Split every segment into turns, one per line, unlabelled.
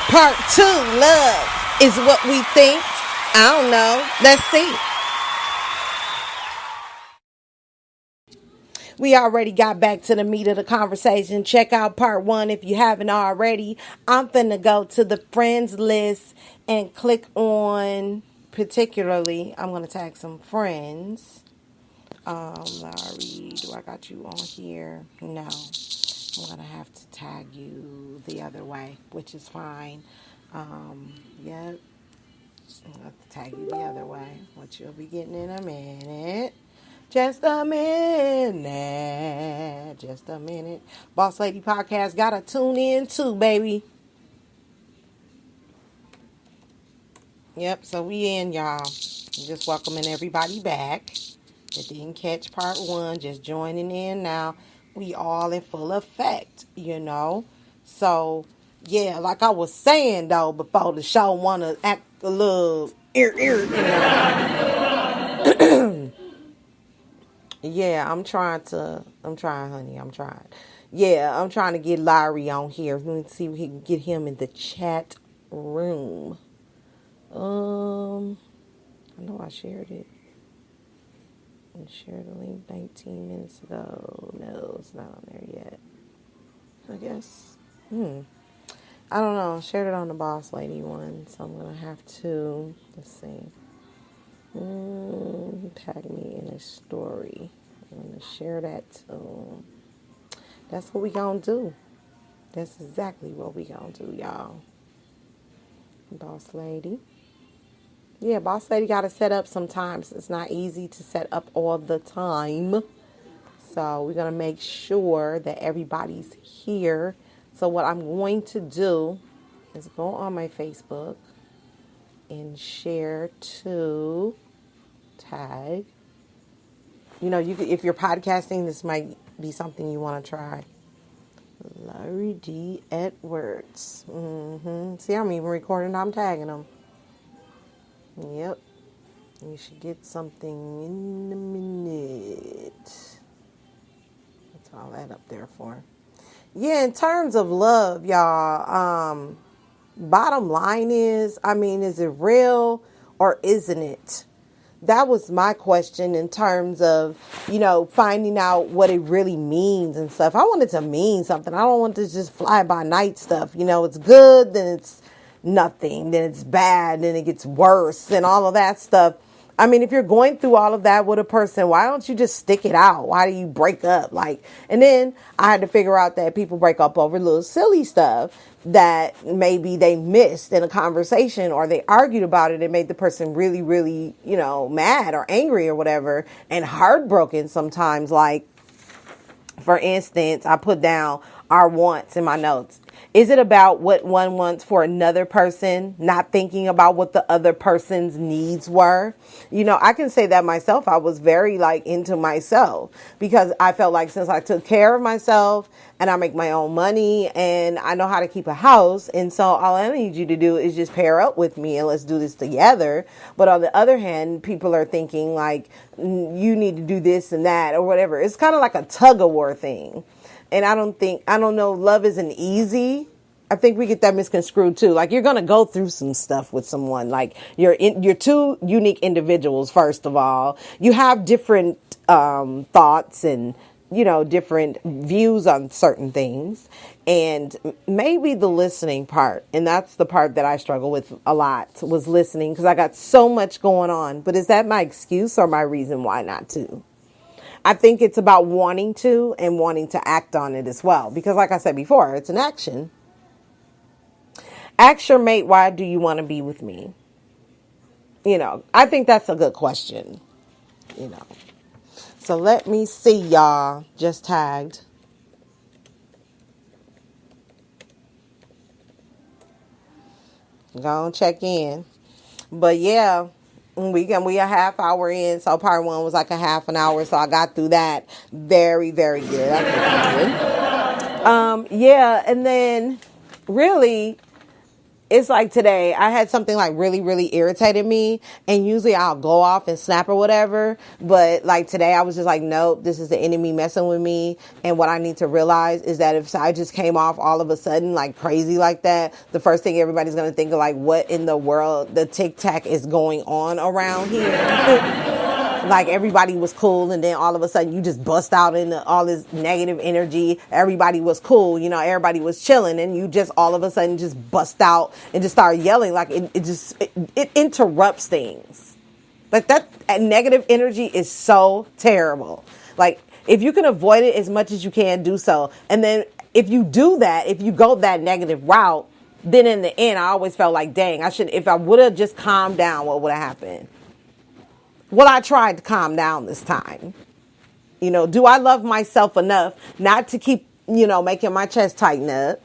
Part two, love is what we think. I don't know. Let's see. We already got back to the meat of the conversation. Check out part one if you haven't already. I'm finna go to the friends list and click on, particularly, I'm gonna tag some friends. Larry, do I got you on here? No. I'm gonna have to tag you the other way, which is fine. Yep. I'm gonna have to tag you the other way, which you'll be getting in a minute. Just a minute. Just a minute. Boss Lady Podcast gotta tune in too, baby. Yep, so we in, y'all. Just welcoming everybody back that didn't catch part one, just joining in now. We all in full effect, you know. So, yeah, like I was saying though, before the show wanna act a little you know. Yeah, I'm trying, honey, I'm trying. Yeah, I'm trying to get Larry on here. Let me see if he can get him in the chat room. I know I shared it. I shared the link 19 minutes ago. No, it's not on there yet. I guess. I don't know. I shared it on the Boss Lady one, so I'm gonna have to. Let's see. Tag me in a story. I'm gonna share that too. That's what we gonna do. That's exactly what we gonna do, y'all. Boss Lady. Yeah, Boss Lady got to set up sometimes. It's not easy to set up all the time. So we're going to make sure that everybody's here. So what I'm going to do is go on my Facebook and share to tag. You know, if you're podcasting, this might be something you want to try. Larry D. Edwards. See, I'm even recording. I'm tagging them. Yep. You should get something in a minute. That's all that up there for. Yeah, in terms of love, y'all, bottom line is, is it real or isn't it? That was my question in terms of, finding out what it really means and stuff. I want it to mean something. I don't want to just fly by night stuff. It's good, then it's nothing, then it's bad, then it gets worse and all of that stuff. If you're going through all of that with a person, why don't you just stick it out? Why do you break up? And then I had to figure out that people break up over little silly stuff that maybe they missed in a conversation, or they argued about it and made the person really, really, mad or angry or whatever, and heartbroken sometimes. For instance, I put down our wants in my notes. Is it about what one wants for another person, not thinking about what the other person's needs were? I can say that myself. I was very into myself, because I felt like since I took care of myself and I make my own money and I know how to keep a house, and so all I need you to do is just pair up with me and let's do this together. But on the other hand, people are thinking you need to do this and that or whatever. It's kind of like a tug of war thing. And I don't know, love isn't easy. I think we get that misconstrued too. You're going to go through some stuff with someone. You're two unique individuals, first of all. You have different thoughts and, different views on certain things. And maybe the listening part, and that's the part that I struggle with a lot, was listening, because I got so much going on. But is that my excuse or my reason why not to? I think it's about wanting to and wanting to act on it as well. Because like I said before, it's an action. Ask your mate, why do you want to be with me? I think that's a good question. So let me see, y'all. Just tagged. Go and check in. But yeah. We a half hour in, so part one was like a half an hour, so I got through that very, very good. I think I did. Yeah, and then really, it's like today I had something like really, really irritated me, and usually I'll go off and snap or whatever. But like today I was just like, nope, this is the enemy messing with me. And what I need to realize is that if I just came off all of a sudden like crazy like that, the first thing everybody's going to think of like, what in the world, the tic tac is going on around here? Like everybody was cool, and then all of a sudden you just bust out into all this negative energy. Everybody was cool, everybody was chilling, and you just all of a sudden just bust out and just start yelling. Like it interrupts things. Like that negative energy is so terrible. Like if you can avoid it as much as you can, do so. And then if you do that, if you go that negative route, then in the end I always felt like, dang, if I would have just calmed down, what would have happened? Well, I tried to calm down this time. Do I love myself enough not to keep, making my chest tighten up,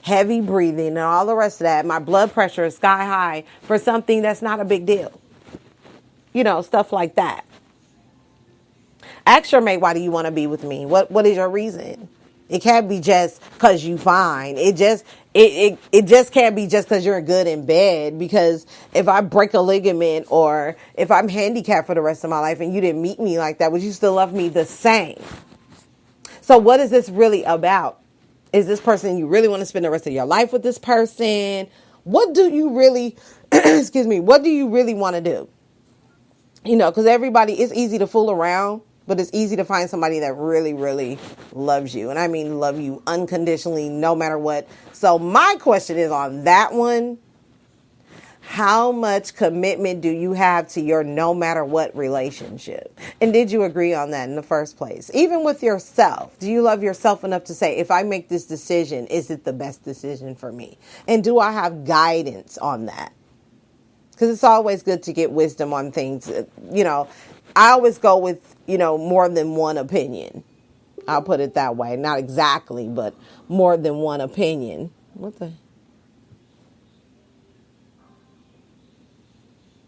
heavy breathing and all the rest of that? My blood pressure is sky high for something that's not a big deal. Stuff like that. Ask your mate, why do you want to be with me? What is your reason? It can't be just because you fine. It just can't be just because you're good in bed. Because if I break a ligament or if I'm handicapped for the rest of my life and you didn't meet me like that, would you still love me the same? So what is this really about? Is this person, you really want to spend the rest of your life with this person? What do you really, excuse me, what do you really want to do? Because it's easy to fool around. But it's easy to find somebody that really, really loves you. And I mean love you unconditionally, no matter what. So my question is on that one, how much commitment do you have to your no matter what relationship? And did you agree on that in the first place? Even with yourself, do you love yourself enough to say, if I make this decision, is it the best decision for me? And do I have guidance on that? Because it's always good to get wisdom on things. I always go with, more than one opinion. I'll put it that way. Not exactly, but more than one opinion. What the?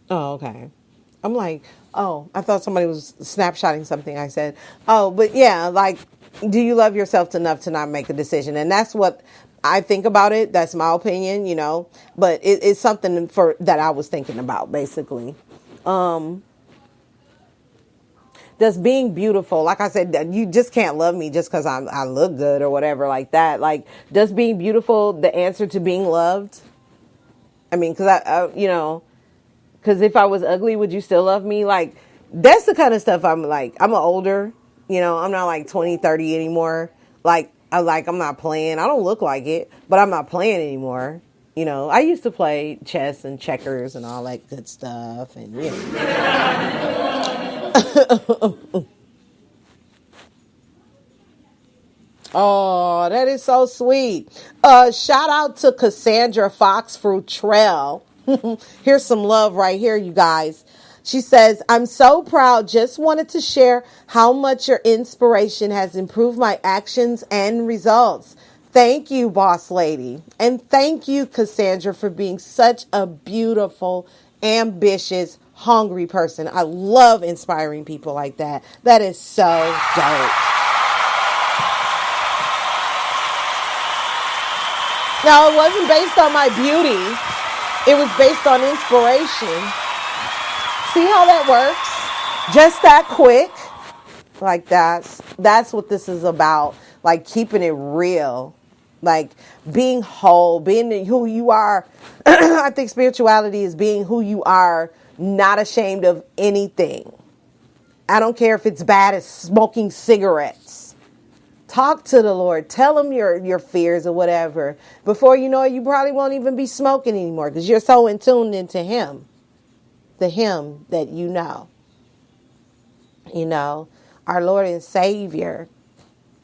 Oh, okay. I'm like, oh, I thought somebody was snapshotting something I said. Oh, but yeah, like, do you love yourself enough to not make a decision? And that's what I think about it. That's my opinion, but it's something that I was thinking about, basically. Does being beautiful, like I said, you just can't love me just because I look good or whatever like that. Like, does being beautiful the answer to being loved? I mean, because if I was ugly, would you still love me? Like, that's the kind of stuff I'm older, I'm not like 20, 30 anymore. I'm not playing. I don't look like it, but I'm not playing anymore. I used to play chess and checkers and all that good stuff. And, Oh, that is so sweet. Shout out to Cassandra Foxfruit Trail. Here's some love right here, you guys. She says, I'm so proud. Just wanted to share how much your inspiration has improved my actions and results. Thank you, boss lady. And thank you, Cassandra, for being such a beautiful, ambitious, hungry person. I love inspiring people like that. That is so dope. No, it wasn't based on my beauty. It was based on inspiration. See how that works? Just that quick. Like that's what this is about. Like keeping it real. Like being whole, being who you are. I think spirituality is being who you are, not ashamed of anything. I don't care if it's bad as smoking cigarettes. Talk to the Lord. Tell him your fears or whatever. Before you know it, you probably won't even be smoking anymore because you're so in tune into him. The him that you know. Our Lord and Savior.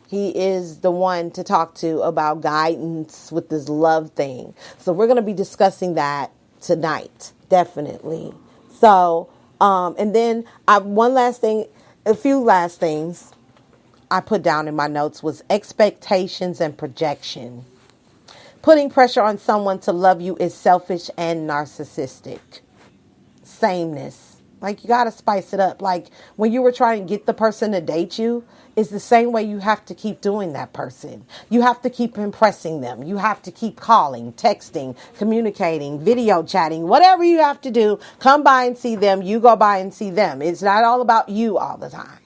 He is the one to talk to about guidance with this love thing. So we're going to be discussing that tonight. Definitely. So, and then one last thing, a few last things I put down in my notes was expectations and projection. Putting pressure on someone to love you is selfish and narcissistic. Sameness. Like, you got to spice it up. Like, when you were trying to get the person to date you, it's the same way you have to keep doing that person. You have to keep impressing them. You have to keep calling, texting, communicating, video chatting, whatever you have to do. Come by and see them. You go by and see them. It's not all about you all the time.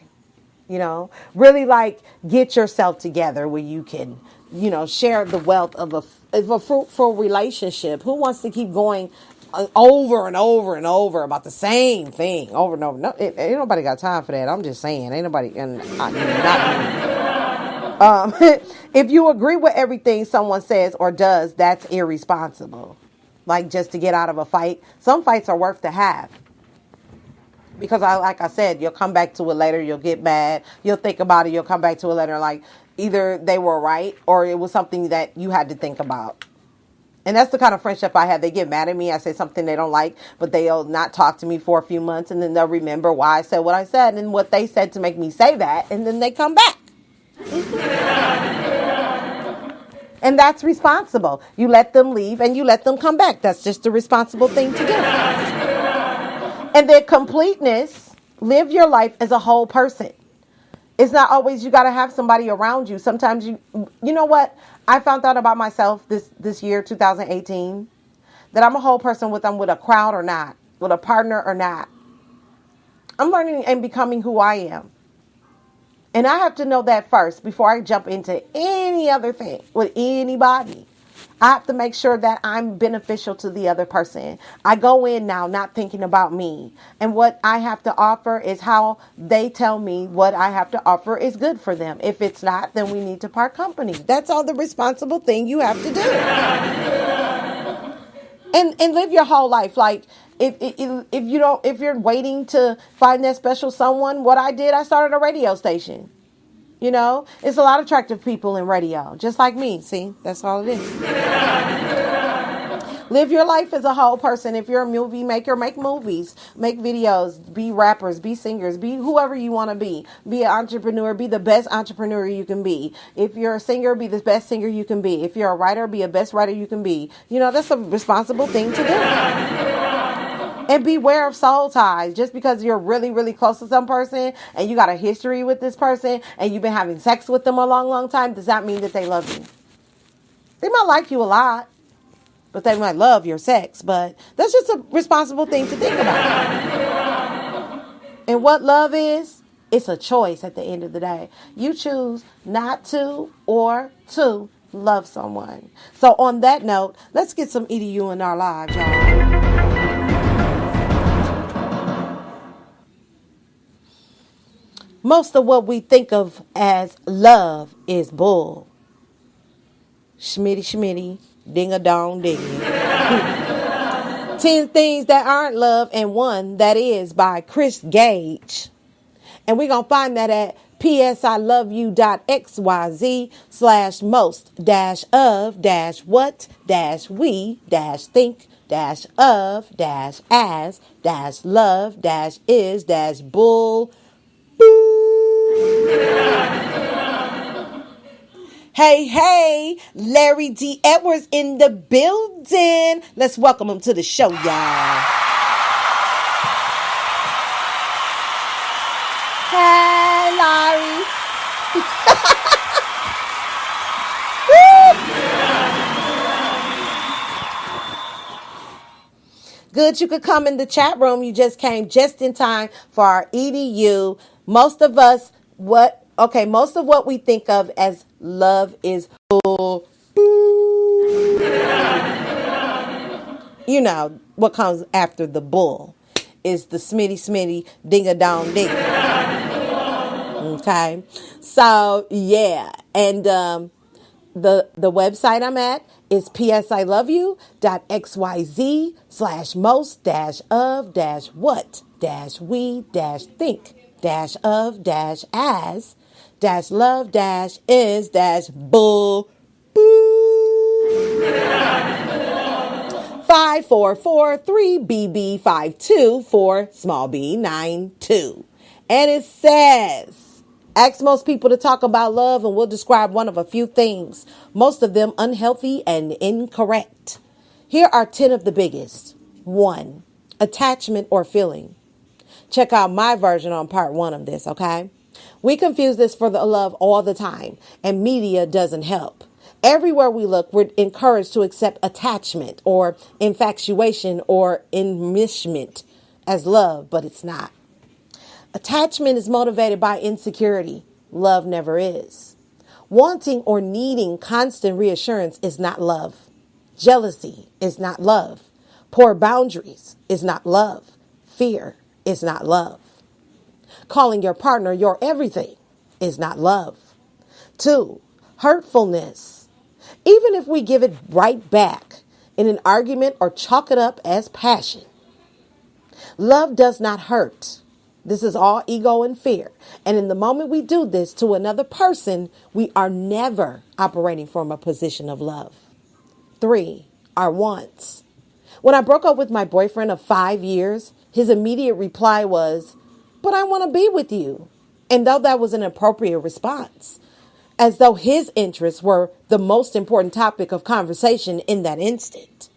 Really, like, get yourself together where you can, share the wealth of a fruitful relationship. Who wants to keep going over and over and over about the same thing over and over? No, ain't nobody got time for that. I'm just saying, ain't nobody, and not me. If you agree with everything someone says or does, that's irresponsible. Like, just to get out of a fight. Some fights are worth to have. Because like I said, you'll come back to it later. You'll get mad. You'll think about it. You'll come back to it later. Like, either they were right or it was something that you had to think about. And that's the kind of friendship I have. They get mad at me. I say something they don't like, but they'll not talk to me for a few months. And then they'll remember why I said what I said and what they said to make me say that. And then they come back. And that's responsible. You let them leave and you let them come back. That's just the responsible thing to do. And then completeness, live your life as a whole person. It's not always you got to have somebody around you. Sometimes you know what? I found out about myself this year, 2018, that I'm a whole person I'm with a crowd or not, with a partner or not. I'm learning and becoming who I am. And I have to know that first before I jump into any other thing with anybody. I have to make sure that I'm beneficial to the other person. I go in now not thinking about me. And what I have to offer is how they tell me what I have to offer is good for them. If it's not, then we need to part company. That's all the responsible thing you have to do. And live your whole life. Like, if you're waiting to find that special someone, what I did, I started a radio station. It's a lot of attractive people in radio, just like me. See, that's all it is. Live your life as a whole person. If you're a movie maker, make movies, make videos, be rappers, be singers, be whoever you want to be. Be an entrepreneur, be the best entrepreneur you can be. If you're a singer, be the best singer you can be. If you're a writer, be the best writer you can be. That's a responsible thing to do. And beware of soul ties. Just because you're really, really close to some person and you got a history with this person and you've been having sex with them a long, long time, does not mean that they love you. They might like you a lot, but they might love your sex. But that's just a responsible thing to think about. And what love is, it's a choice at the end of the day. You choose not to or to love someone. So on that note, let's get some EDU in our lives, y'all. Most of what we think of as love is bull. Schmitty, ding-a-dong, ding. 10 Things That Aren't Love and One That Is by Chris Gage. And we're going to find that at psiloveyu.xyz/most-of-what-we-think-as-love-is-bull. Hey, Larry D. Edwards in the building. Let's welcome him to the show, y'all. Hey, Larry. Good, you could come in the chat room. You just came just in time for our EDU. Most of what we think of as love is bull. What comes after the bull is the smitty, ding-a-dong-ding. Okay. So, yeah. And the website I'm at is psiloveyu.xyz/most-of-what-we-think-as-love-is-bull. 544-3BB52 for small b92. And it says, ask most people to talk about love and we'll describe one of a few things, most of them unhealthy and incorrect. Here are 10 of the biggest. 1, attachment or feeling. Check out my version on part 1 of this, okay? We confuse this for the love all the time, and media doesn't help. Everywhere we look, we're encouraged to accept attachment or infatuation or enmeshment as love, but it's not. Attachment is motivated by insecurity. Love never is. Wanting or needing constant reassurance is not love. Jealousy is not love. Poor boundaries is not love. Fear is not love. Calling your partner your everything is not love. 2, hurtfulness. Even if we give it right back in an argument or chalk it up as passion. Love does not hurt. This is all ego and fear. And in the moment we do this to another person, we are never operating from a position of love. 3, our wants. When I broke up with my boyfriend of 5 years, his immediate reply was, "But I want to be with you." And though that was an appropriate response, as though his interests were the most important topic of conversation in that instant.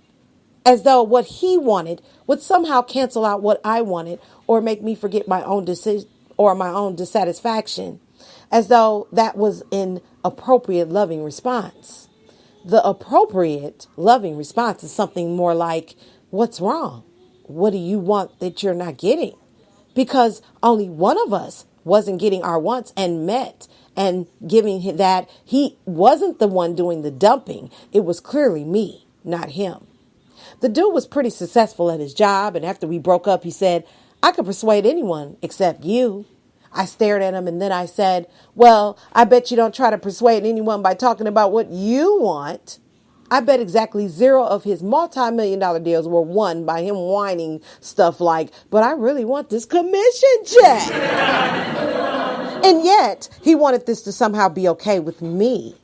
As though what he wanted would somehow cancel out what I wanted or make me forget my own decision or my own dissatisfaction. As though that was an appropriate loving response. The appropriate loving response is something more like, what's wrong? What do you want that you're not getting? Because only one of us wasn't getting our wants and met and giving him that. He wasn't the one doing the dumping. It was clearly me, not him. The dude was pretty successful at his job, and after we broke up, he said, "I could persuade anyone except you." I stared at him and then I said, "Well, I bet you don't try to persuade anyone by talking about what you want." I bet exactly 0 of his multi-million-dollar deals were won by him whining stuff like, "But I really want this commission check." And yet, he wanted this to somehow be okay with me.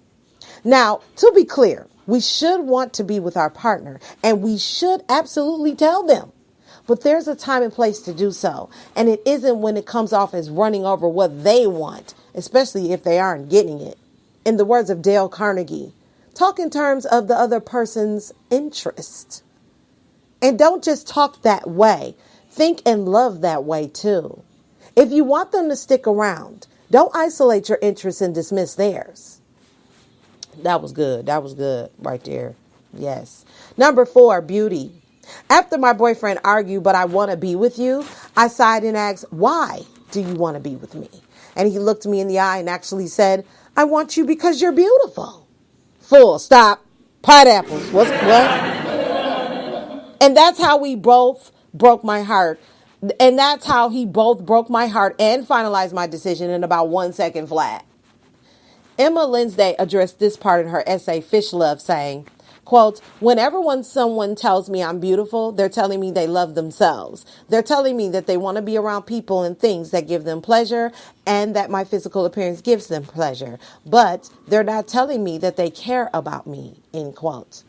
Now, to be clear, we should want to be with our partner, and we should absolutely tell them. But there's a time and place to do so, and it isn't when it comes off as running over what they want, especially if they aren't getting it. In the words of Dale Carnegie, talk in terms of the other person's interest. And don't just talk that way. Think and love that way too. If you want them to stick around, don't isolate your interests and dismiss theirs. That was good. That was good right there. Yes. Number 4, beauty. After my boyfriend argued, "But I want to be with you," I sighed and asked, "Why do you want to be with me?" And he looked me in the eye and actually said, "I want you because you're beautiful." Full stop. Pineapples. What? And that's how we both broke my heart. And that's how he both broke my heart and finalized my decision in about 1 second flat. Emma Linsday addressed this part in her essay, Fish Love, saying, quote, "Whenever someone tells me I'm beautiful, they're telling me they love themselves. They're telling me that they want to be around people and things that give them pleasure and that my physical appearance gives them pleasure. But they're not telling me that they care about me," end quote.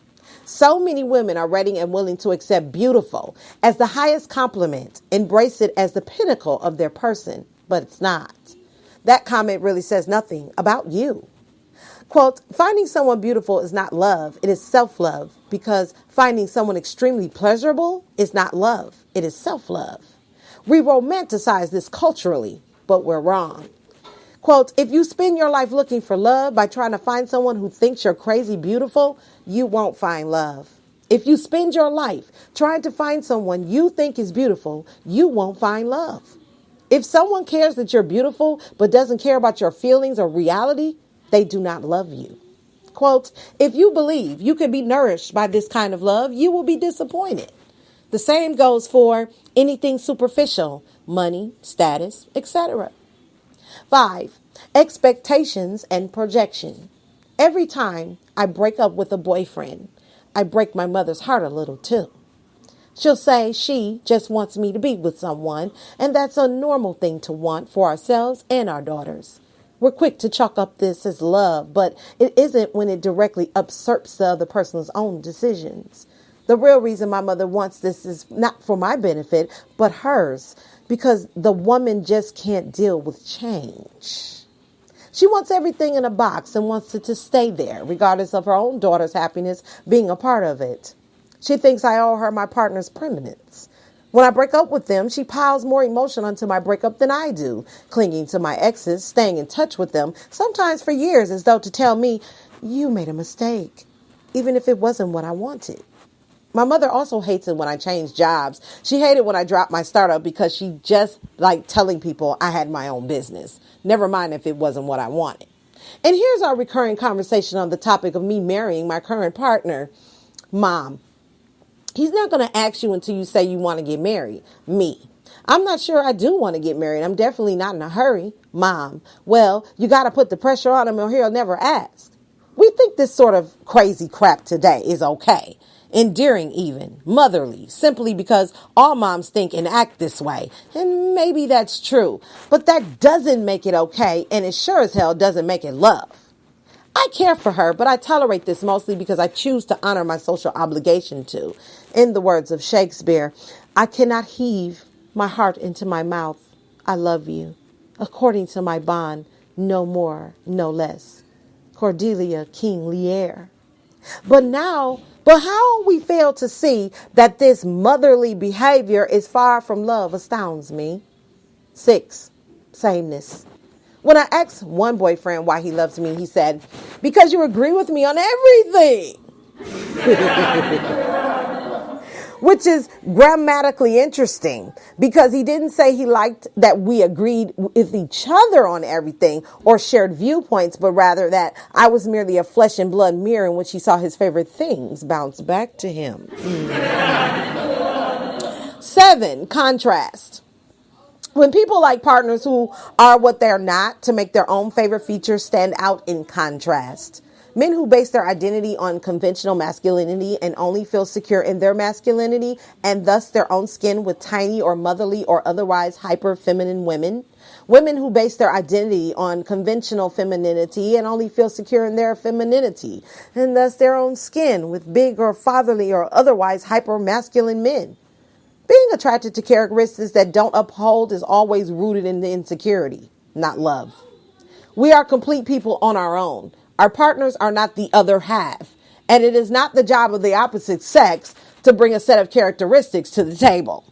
So many women are ready and willing to accept beautiful as the highest compliment, embrace it as the pinnacle of their person, but it's not. That comment really says nothing about you. Quote, "Finding someone beautiful is not love, it is self-love, because finding someone extremely pleasurable is not love, it is self-love. We romanticize this culturally, but we're wrong." Quote, "If you spend your life looking for love by trying to find someone who thinks you're crazy beautiful, you won't find love. If you spend your life trying to find someone you think is beautiful, you won't find love. If someone cares that you're beautiful but doesn't care about your feelings or reality, they do not love you." Quote, "If you believe you can be nourished by this kind of love, you will be disappointed." The same goes for anything superficial, money, status, etc. 5, expectations and projection. Every time I break up with a boyfriend, I break my mother's heart a little too. She'll say she just wants me to be with someone, and that's a normal thing to want for ourselves and our daughters. We're quick to chalk up this as love, but it isn't when it directly usurps the other person's own decisions. The real reason my mother wants this is not for my benefit, but hers, because the woman just can't deal with change. She wants everything in a box and wants it to stay there, regardless of her own daughter's happiness being a part of it. She thinks I owe her my partner's permanence. When I break up with them, she piles more emotion onto my breakup than I do, clinging to my exes, staying in touch with them, sometimes for years, as though to tell me, you made a mistake, even if it wasn't what I wanted. My mother also hates it when I change jobs. She hated when I dropped my startup because she just liked telling people I had my own business. Never mind if it wasn't what I wanted. And here's our recurring conversation on the topic of me marrying my current partner. Mom, he's not going to ask you until you say you want to get married. Me, I'm not sure I do want to get married. I'm definitely not in a hurry. Mom, well, you got to put the pressure on him or he'll never ask. We think this sort of crazy crap today is okay. Endearing even, motherly, simply because all moms think and act this way. And maybe that's true, but that doesn't make it okay, and it sure as hell doesn't make it love. I care for her, but I tolerate this mostly because I choose to honor my social obligation to. In the words of Shakespeare, I cannot heave my heart into my mouth. I love you. According to my bond, no more, no less. Cordelia King Lear. But how we fail to see that this motherly behavior is far from love astounds me. 6, sameness. When I asked one boyfriend why he loves me, he said, because you agree with me on everything. Which is grammatically interesting because he didn't say he liked that we agreed with each other on everything or shared viewpoints, but rather that I was merely a flesh and blood mirror in which he saw his favorite things bounce back to him. 7, contrast. When people like partners who are what they're not to make their own favorite features stand out in contrast. Men who base their identity on conventional masculinity and only feel secure in their masculinity and thus their own skin with tiny or motherly or otherwise hyper feminine women. Women who base their identity on conventional femininity and only feel secure in their femininity and thus their own skin with big or fatherly or otherwise hyper masculine men. Being attracted to characteristics that don't uphold is always rooted in the insecurity, not love. We are complete people on our own. Our partners are not the other half, and it is not the job of the opposite sex to bring a set of characteristics to the table.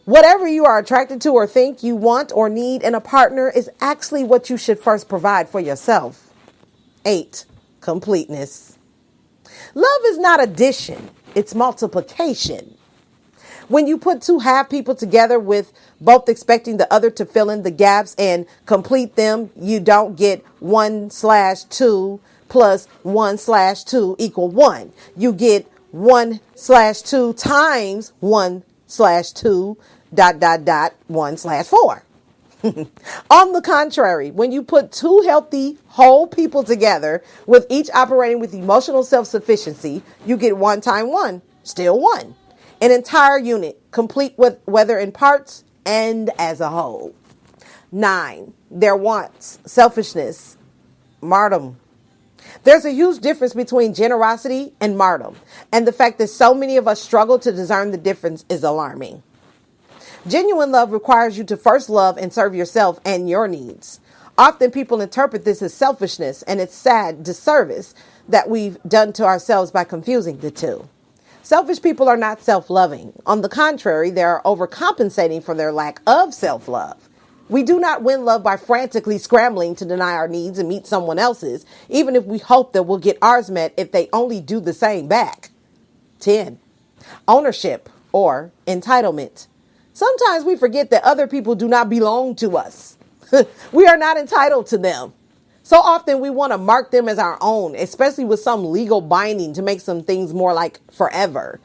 Whatever you are attracted to or think you want or need in a partner is actually what you should first provide for yourself. 8, completeness. Love is not addition, it's multiplication. When you put two half people together with both expecting the other to fill in the gaps and complete them, you don't get 1/2 plus 1/2 equal 1. You get 1/2 times 1/2 ... 1/4. On the contrary, when you put two healthy, whole people together with each operating with emotional self-sufficiency, you get 1 times 1, still 1. An entire unit, complete with whether in parts and as a whole. 9, their wants, selfishness, martyrdom. There's a huge difference between generosity and martyrdom, and the fact that so many of us struggle to discern the difference is alarming. Genuine love requires you to first love and serve yourself and your needs. Often people interpret this as selfishness, and it's sad disservice that we've done to ourselves by confusing the two. Selfish people are not self-loving. On the contrary, they are overcompensating for their lack of self-love. We do not win love by frantically scrambling to deny our needs and meet someone else's, even if we hope that we'll get ours met if they only do the same back. 10, ownership or entitlement. Sometimes we forget that other people do not belong to us. We are not entitled to them. So often we want to mark them as our own, especially with some legal binding to make some things more like forever.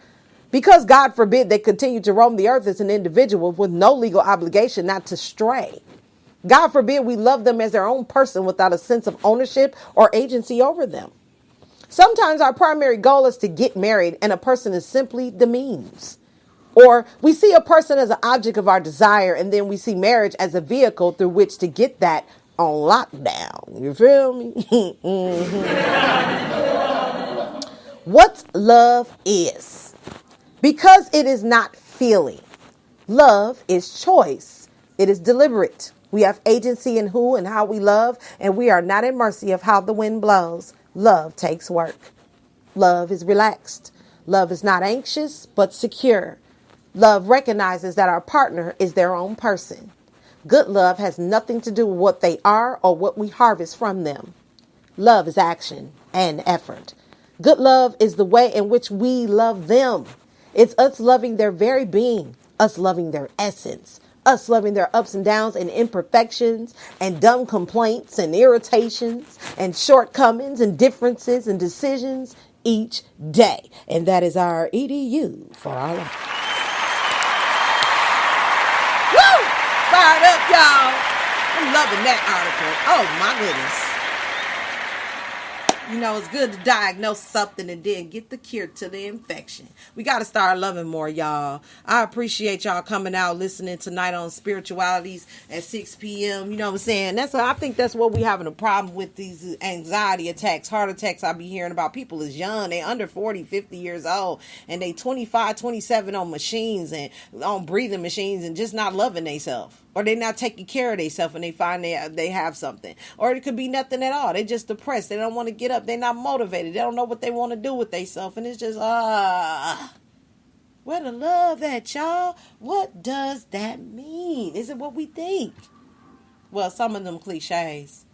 Because God forbid they continue to roam the earth as an individual with no legal obligation not to stray. God forbid we love them as their own person without a sense of ownership or agency over them. Sometimes our primary goal is to get married and a person is simply the means. Or we see a person as an object of our desire and then we see marriage as a vehicle through which to get that on lockdown. You feel me? What love is. Because it is not feeling. Love is choice. It is deliberate. We have agency in who and how we love, and we are not at mercy of how the wind blows. Love takes work. Love is relaxed. Love is not anxious, but secure. Love recognizes that our partner is their own person. Good love has nothing to do with what they are or what we harvest from them. Love is action and effort. Good love is the way in which we love them. It's us loving their very being, us loving their essence, us loving their ups and downs and imperfections and dumb complaints and irritations and shortcomings and differences and decisions each day. And that is our EDU for our life. Woo! Fired up, y'all. I'm loving that article. Oh, my goodness. You know, it's good to diagnose something and then get the cure to the infection. We got to start loving more, y'all. I appreciate y'all coming out listening tonight on Spiritualities at 6 p.m. You know what I'm saying? I think that's what we having a problem with, these anxiety attacks, heart attacks I be hearing about. People is young. They under 40, 50 years old. And they 25, 27 on machines and on breathing machines and just not loving themselves. Or they're not taking care of themselves and they find they have something. Or it could be nothing at all. They're just depressed. They don't want to get up. They're not motivated. They don't know what they want to do with themselves. And it's just, where the love at, y'all? What does that mean? Is it what we think? Well, some of them cliches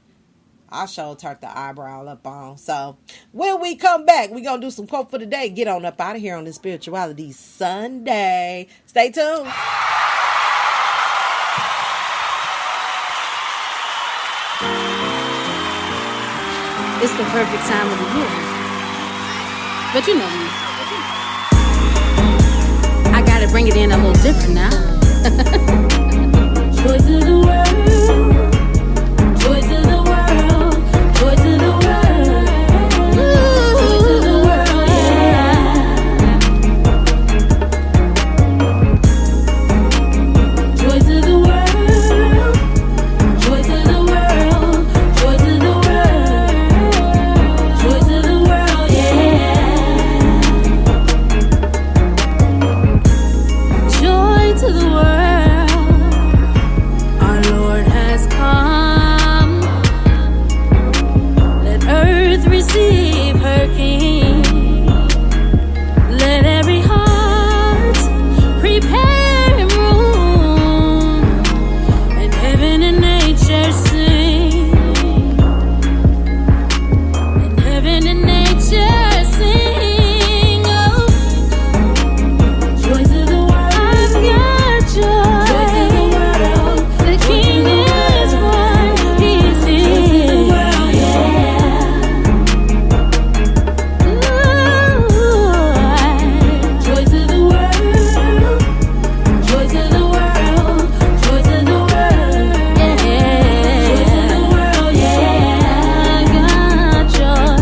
I sure turned the eyebrow up on. So when we come back, we're going to do some quote for the day. Get on up out of here on this Spirituality Sunday. Stay tuned.
It's the perfect time of the year. But you know me. I gotta bring it in a little different now. Joy to the world. Joy to the world. Joy to the world. Joy to the world, yeah. Joy to the world. Joy to the world. Joy to the world. Joy to the world, yeah. Joy to the world. Our Lord has come. Let earth receive her King. Let every heart prepare him room. And heaven and nature sing. And heaven and nature sing. Oh, joy to the world. I've got joy. Joy to the world. The King is born. He's here. Joy to the world. Joy to the world. Joy to the world. Yeah. Joy to the world. Yeah. I got joy.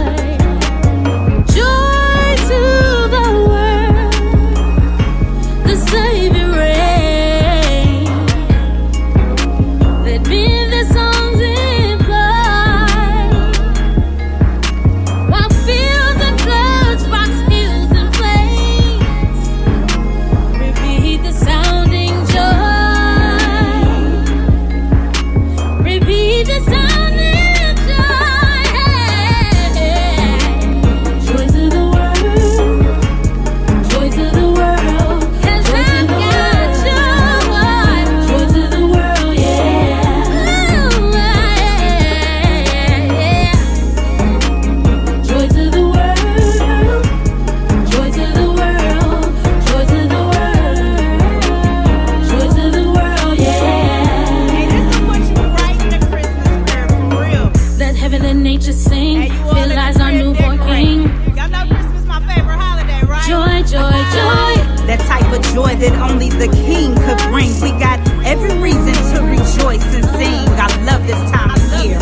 Joy to the world. The Savior reigns. Let me the songs imply. While fields and floods, fox hills and plains, repeat the sounding joy. Repeat the sounding joy. Joy to the world. Joy to the world. 'Cause I've got joy. Joy to the world, yeah. Ooh, yeah. Joy to the world. Joy to the world. Joy to the world. Joy to the world, yeah.
Hey, this is what you write in the Christmas prayer for real.
Let heaven and nature sing.
Hey, you all
Here
in
lies
the
our
crib
newborn
decorate.
King.
Y'all know Christmas my favorite holiday, right?
Joy, joy, joy.
That type of joy that only the King could bring. We got every reason to rejoice and sing. I love this time of year.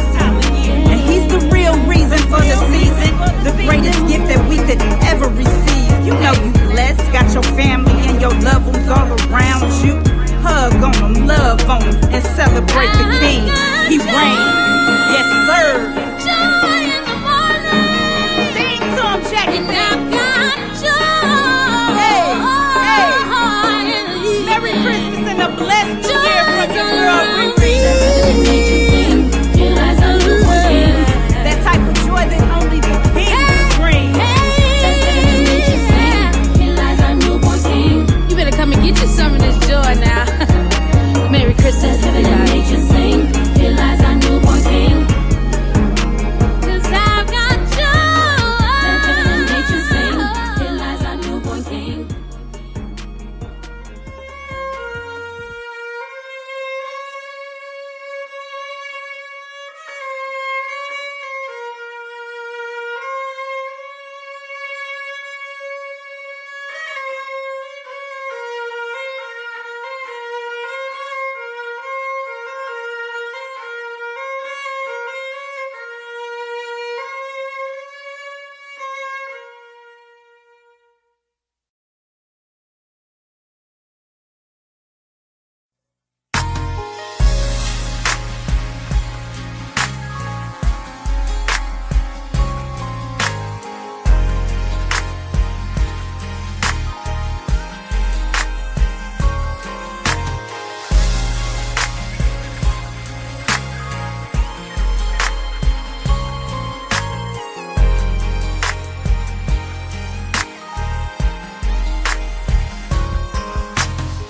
And he's the real reason for the season. The greatest gift that we could ever receive. You know you blessed. Got your family and your loved ones all around you. Hug on them, love on them, and celebrate the King. He reigns. Yes, sir.
Joy in the morning.
Sing to him, Jackie.
And I've got joy.
Hey, hey.
in the evening.
Merry Christmas and a blessed new
Joy
year from
to
your
the
girl,
world.
Riri.
Let nature sing. Here lies our newborn King.
That type of joy that only the King can bring.
Let nature sing. Here lies our newborn King. You better come and get yourself. Christmas, heaven and nature sing. Here lies our newborn king. 'Cause I've got you. Let heaven and nature sing. Here lies our newborn king.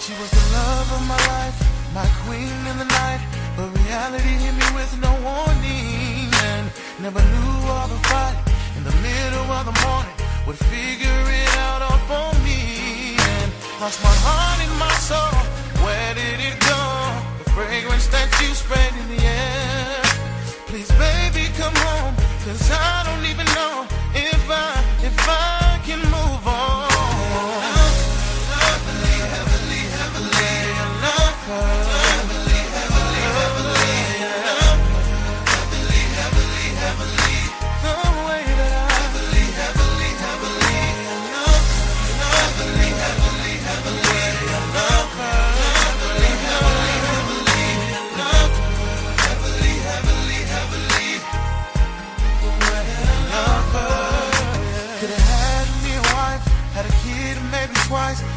She was the love of my life, my queen in the night, but reality hit me with no warning, and never knew all the fight in the middle of the morning would figure it out all for me, and lost my heart and my soul. Where did it go? The fragrance that you sprayed in the air. Please, baby, come home, 'cause I don't even know if I can move on.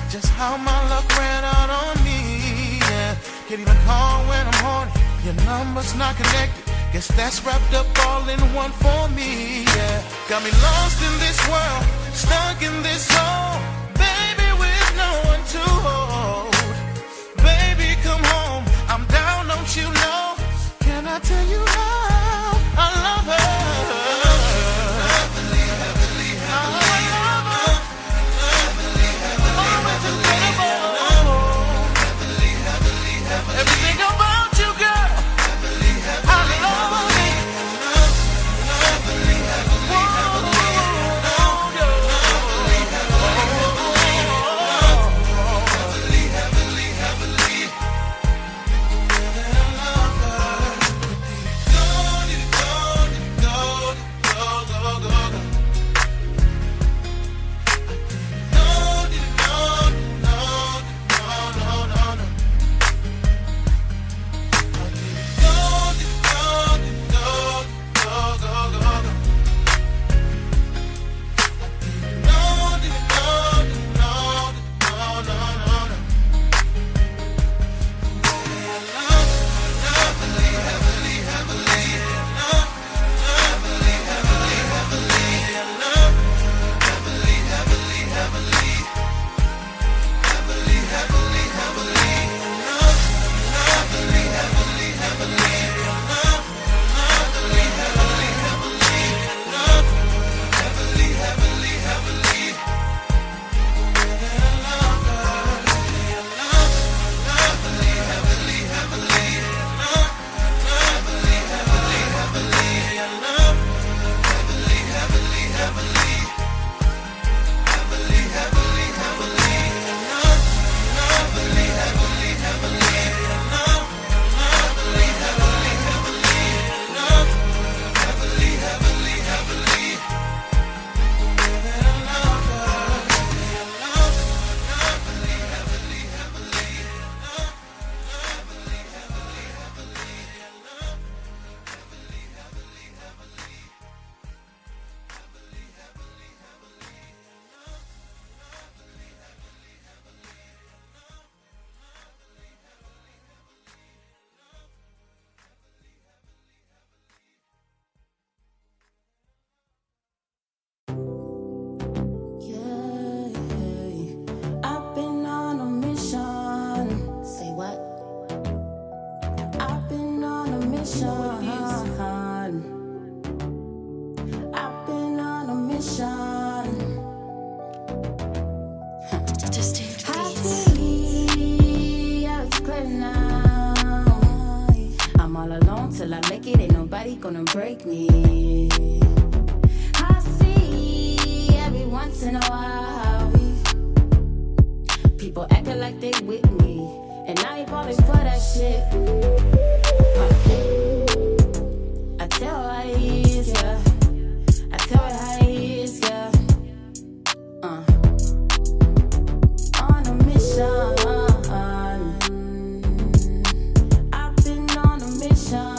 Just how my luck ran out on me, yeah. Can't even call when I'm horny. Your number's not connected. Guess that's wrapped up all in one for me, yeah. Got me lost in this world, stuck in this hole, baby, with no one to hold. Baby, come home, I'm down, don't you know? Can I tell you how I love her? Everything about you, girl, I love it. Whoa, whoa, whoa, whoa.
I've been on a mission. I see, yeah, it's clear now. I'm all alone till I make it. Ain't nobody gonna break me. I see every once in a while people acting like they with me, and I ain't falling for that shit. I tell how it is, yeah. I tell it how it is, yeah. On a mission. I've been on a mission.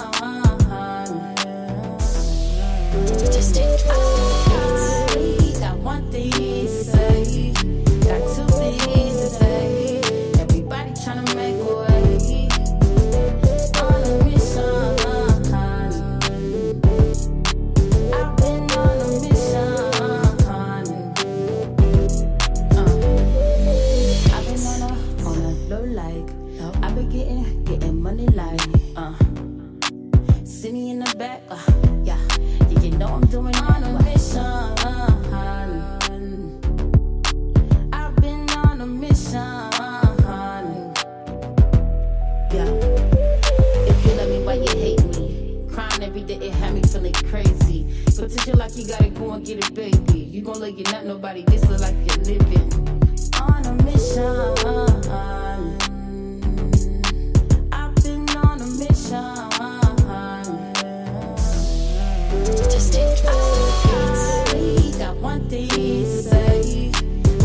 I got one thing to say, got two things to say. Everybody tryna make a way. On a mission. I've been on a mission. I've been on a low like. I've been getting money like. See me in the back, yeah. You know I'm doing on a mission. I've been on a mission. Yeah. If you love me, why you hate me? Crying every day, it had me feeling crazy. Potential like you gotta go and get it, baby. You gon' look, you're not nobody, this look like you're living on a mission. I've been on a mission. I got one thing to say,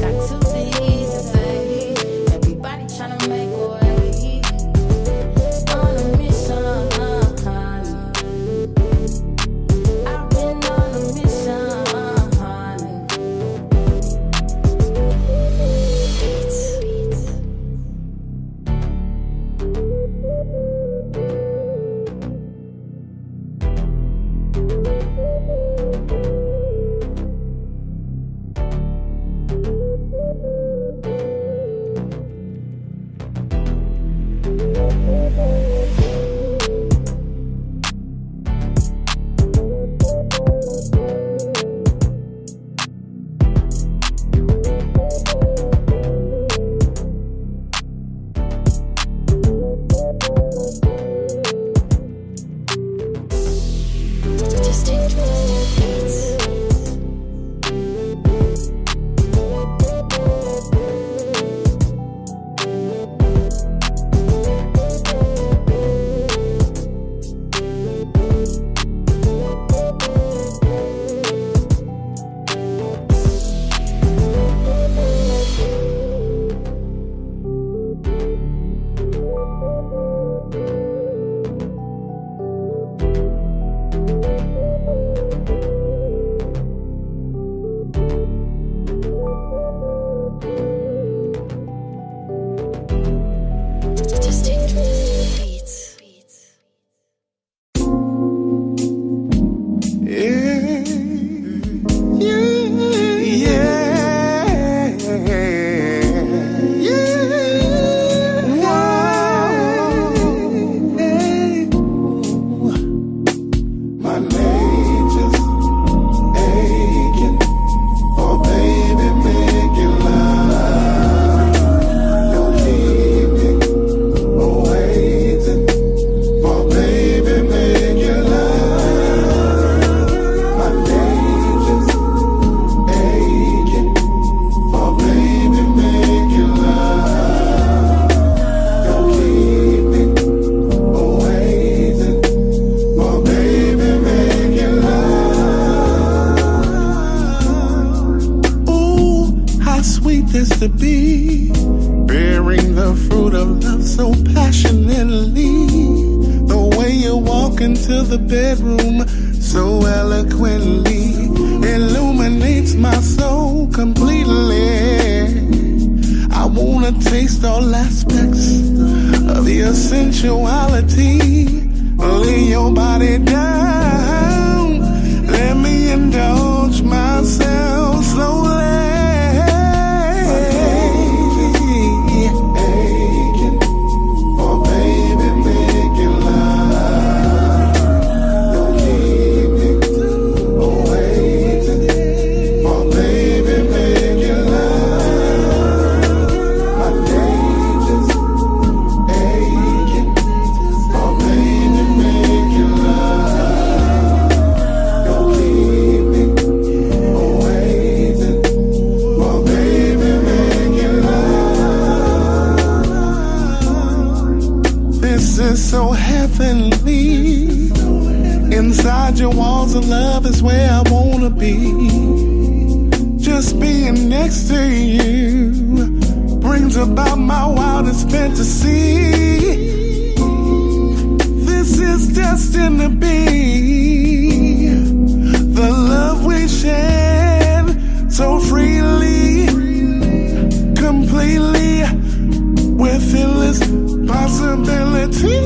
got two things to say. Everybody tryna make a way. On a mission. I've been on a mission.
to be, bearing the fruit of love so passionately. The way you walk into the bedroom so eloquently illuminates my soul completely. I wanna taste all aspects of your sensuality. Lay your body down, let me indulge myself slowly. Aching for baby making love. This is so heavenly. Inside your walls of love is where I wanna be. Just being next to you brings about my wildest fantasy. This is destined to be the love we share so freely, completely, with endless possibility.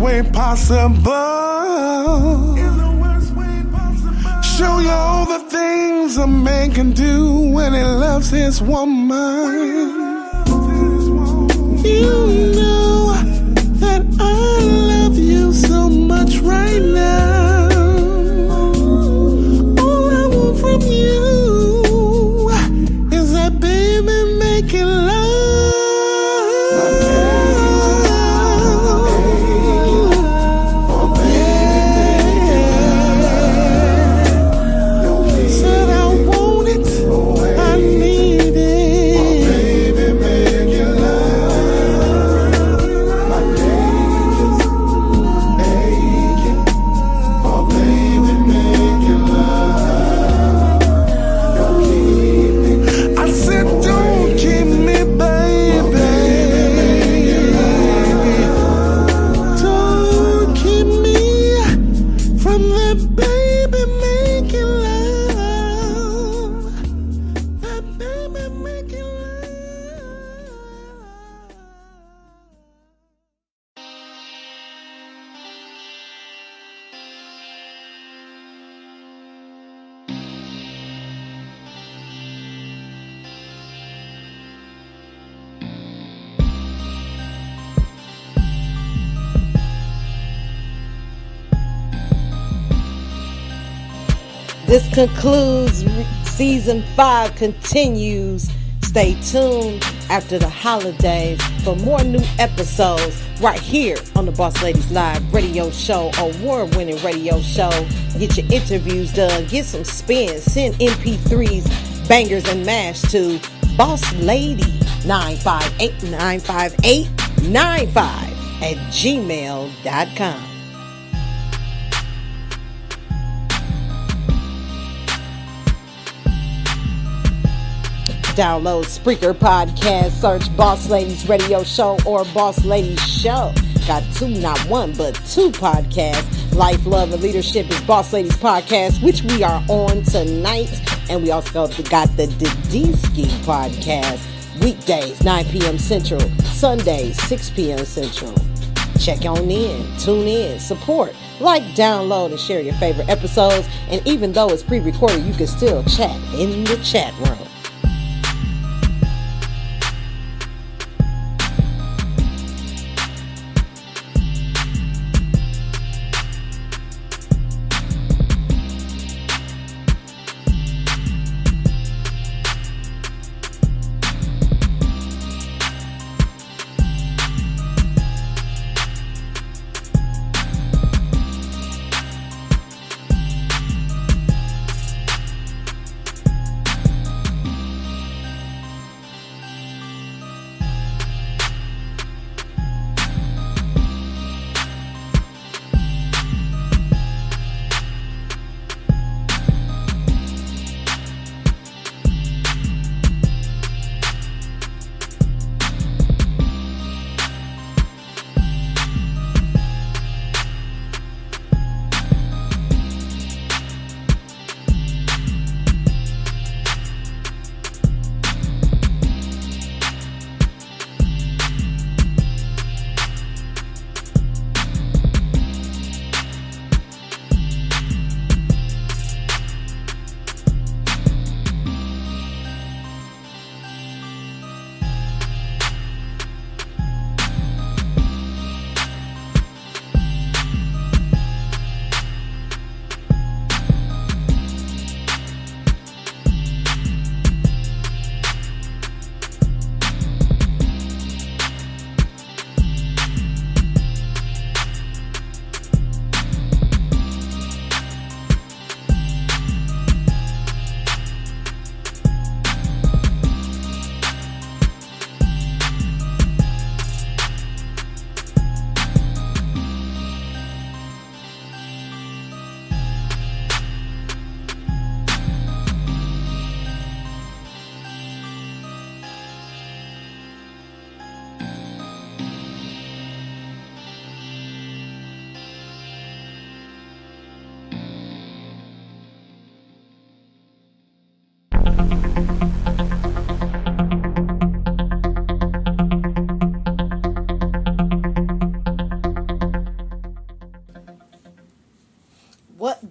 Way possible. Show you all the things a man can do when he loves his woman. You know that I love you so much right now. All I want from you is that baby making love.
This concludes season 5 continues. Stay tuned after the holidays for more new episodes right here on the Boss Ladies Live radio show, award-winning radio show. Get your interviews done, get some spins, send MP3s, bangers and mash to bosslady958-958-95 Download Spreaker Podcast, search Boss Ladies Radio Show or Boss Ladies Show. Got 2, not 1, but 2 podcasts. Life, Love, and Leadership is Boss Ladies Podcast, which we are on tonight. And we also got the Didisky Podcast, weekdays, 9 p.m. Central, Sundays, 6 p.m. Central. Check on in, tune in, support, like, download, and share your favorite episodes. And even though it's pre-recorded, you can still chat in the chat room.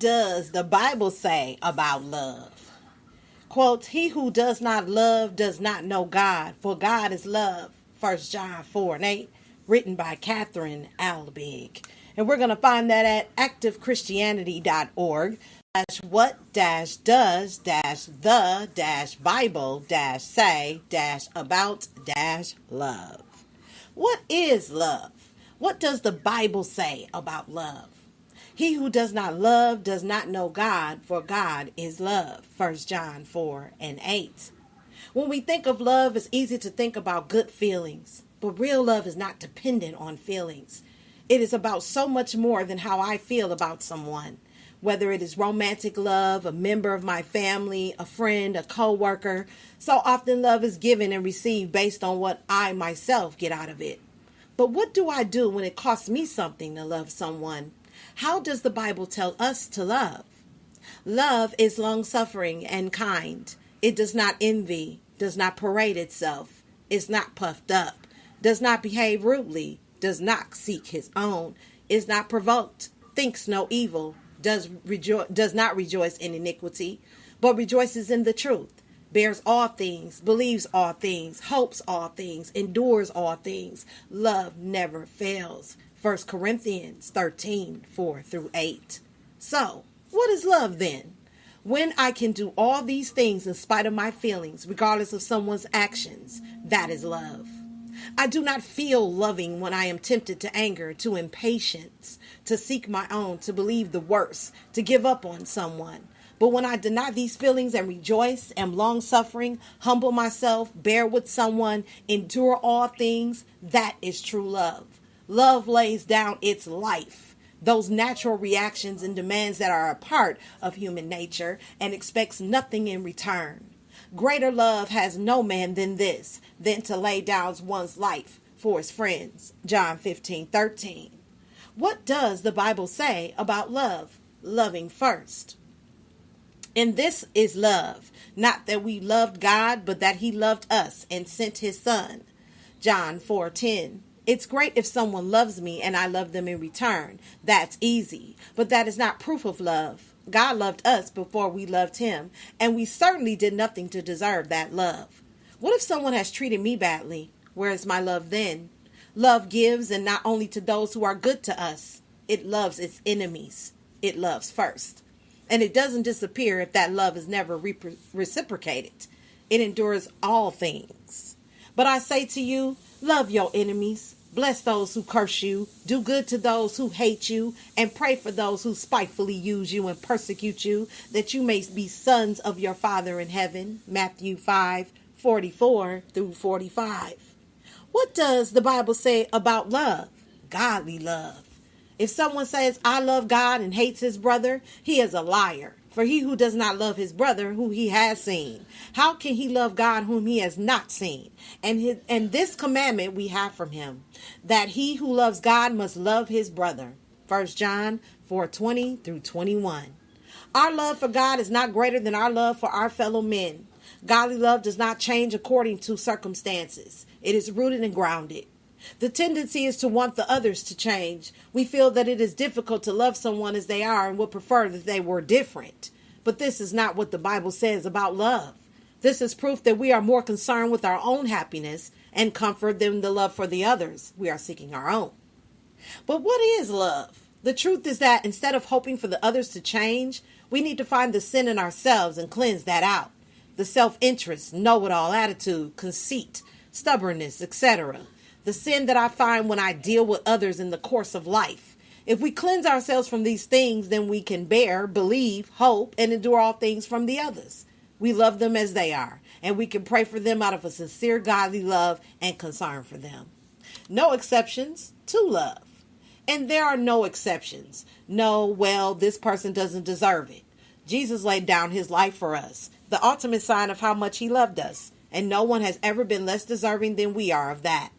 does the Bible say about love? Quote, he who does not love does not know God, for God is love. 1 John 4:8, written by Catherine Albig. And we're going to find that at activechristianity.org what-does-the-bible-say-about-love. What is love? What does the Bible say about love? He who does not love does not know God, for God is love. 1 John 4:8. When we think of love, it's easy to think about good feelings, but real love is not dependent on feelings. It is about so much more than how I feel about someone. Whether it is romantic love, a member of my family, a friend, a co-worker, so often love is given and received based on what I myself get out of it. But what do I do when it costs me something to love someone? How does the Bible tell us to love? Love is long-suffering and kind. It does not envy, does not parade itself, is not puffed up, does not behave rudely, does not seek his own, is not provoked, thinks no evil, does not rejoice in iniquity, but rejoices in the truth, bears all things, believes all things, hopes all things, endures all things. Love never fails. 1 Corinthians 13:4-8. So, what is love then? When I can do all these things in spite of my feelings, regardless of someone's actions, that is love. I do not feel loving when I am tempted to anger, to impatience, to seek my own, to believe the worst, to give up on someone. But when I deny these feelings and rejoice, am long-suffering, humble myself, bear with someone, endure all things, that is true love. Love lays down its life, those natural reactions and demands that are a part of human nature, and expects nothing in return. Greater love has no man than this, than to lay down one's life for his friends. John 15:13. What does the Bible say about love? Loving first. And this is love, not that we loved God, but that he loved us and sent his son. John 4:10. It's great if someone loves me and I love them in return. That's easy, but that is not proof of love. God loved us before we loved him, and we certainly did nothing to deserve that love. What if someone has treated me badly? Where is my love then? Love gives, and not only to those who are good to us. It loves its enemies. It loves first. And it doesn't disappear if that love is never reciprocated. It endures all things. But I say to you, love your enemies. Bless those who curse you, do good to those who hate you, and pray for those who spitefully use you and persecute you, that you may be sons of your Father in heaven. Matthew 5:44-45. What does the Bible say about love? Godly love. If someone says, I love God and hates his brother, he is a liar. For he who does not love his brother, who he has seen, how can he love God whom he has not seen? And this commandment we have from him, that he who loves God must love his brother. 1 John 4:20-21. Our love for God is not greater than our love for our fellow men. Godly love does not change according to circumstances. It is rooted and grounded. The tendency is to want the others to change. We feel that it is difficult to love someone as they are and would prefer that they were different. But this is not what the Bible says about love. This is proof that we are more concerned with our own happiness and comfort than the love for the others. We are seeking our own. But what is love? The truth is that instead of hoping for the others to change, we need to find the sin in ourselves and cleanse that out. The self-interest, know-it-all attitude, conceit, stubbornness, etc. The sin that I find when I deal with others in the course of life. If we cleanse ourselves from these things, then we can bear, believe, hope, and endure all things from the others. We love them as they are, and we can pray for them out of a sincere godly love and concern for them. No exceptions to love. And there are no exceptions. No, well, this person doesn't deserve it. Jesus laid down his life for us, the ultimate sign of how much he loved us, and no one has ever been less deserving than we are of that.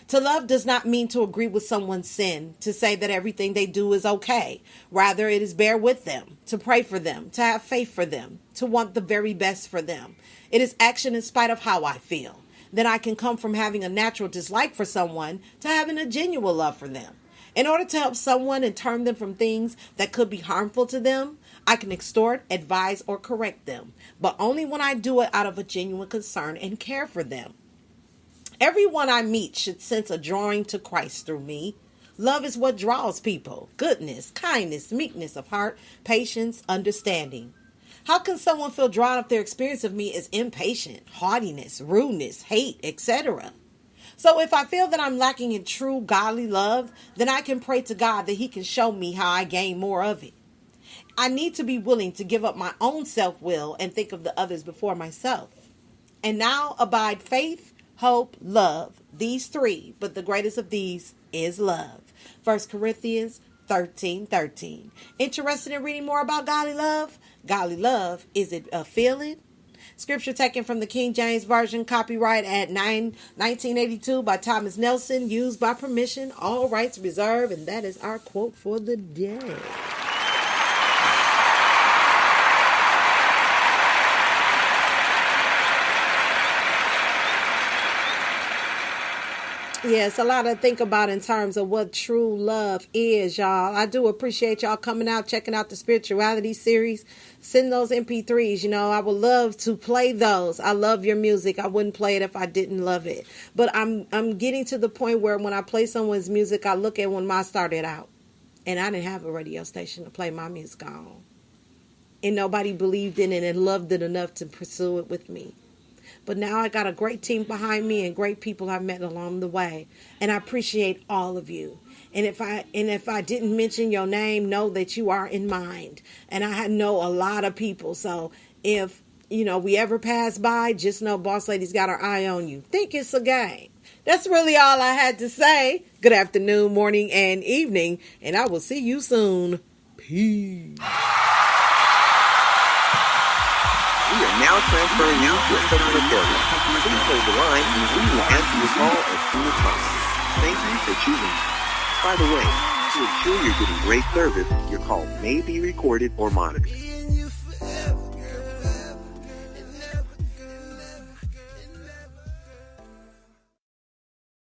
To love does not mean to agree with someone's sin, to say that everything they do is okay. Rather, it is bear with them, to pray for them, to have faith for them, to want the very best for them. It is action in spite of how I feel. Then I can come from having a natural dislike for someone to having a genuine love for them. In order to help someone and turn them from things that could be harmful to them, I can extort, advise, or correct them, but only when I do it out of a genuine concern and care for them. Everyone I meet should sense a drawing to Christ through me. Love is what draws people. Goodness, kindness, meekness of heart, patience, understanding. How can someone feel drawn if their experience of me is impatient, haughtiness, rudeness, hate, etc.? So if I feel that I'm lacking in true godly love, then I can pray to God that he can show me how I gain more of it. I need to be willing to give up my own self-will and think of the others before myself. And now abide faith, hope, love, these three, but the greatest of these is love. 1 Corinthians 13:13. Interested in reading more about godly love? Godly love, is it a feeling? Scripture taken from the King James Version, copyright at 1982 by Thomas Nelson, used by permission, all rights reserved, and that is our quote for the day. Yes, a lot to think about in terms of what true love is, y'all. I do appreciate y'all coming out, checking out the spirituality series. Send those MP3s. You know, I would love to play those. I love your music. I wouldn't play it if I didn't love it. But I'm getting to the point where when I play someone's music, I look at when mine started out. And I didn't have a radio station to play my music on. And nobody believed in it and loved it enough to pursue it with me. But now I got a great team behind me and great people I've met along the way. And I appreciate all of you. And if I didn't mention your name, know that you are in mind. And I know a lot of people. So if, we ever pass by, just know Boss Lady's got her eye on you. Think it's a game. That's really all I had to say. Good afternoon, morning, and evening. And I will see you soon. Peace.
We are now transferring you to a customer care line. Please hold the line and we will answer your call as soon as possible. Thank you for choosing us. By the way, to ensure you're getting great service, your call may be recorded or monitored.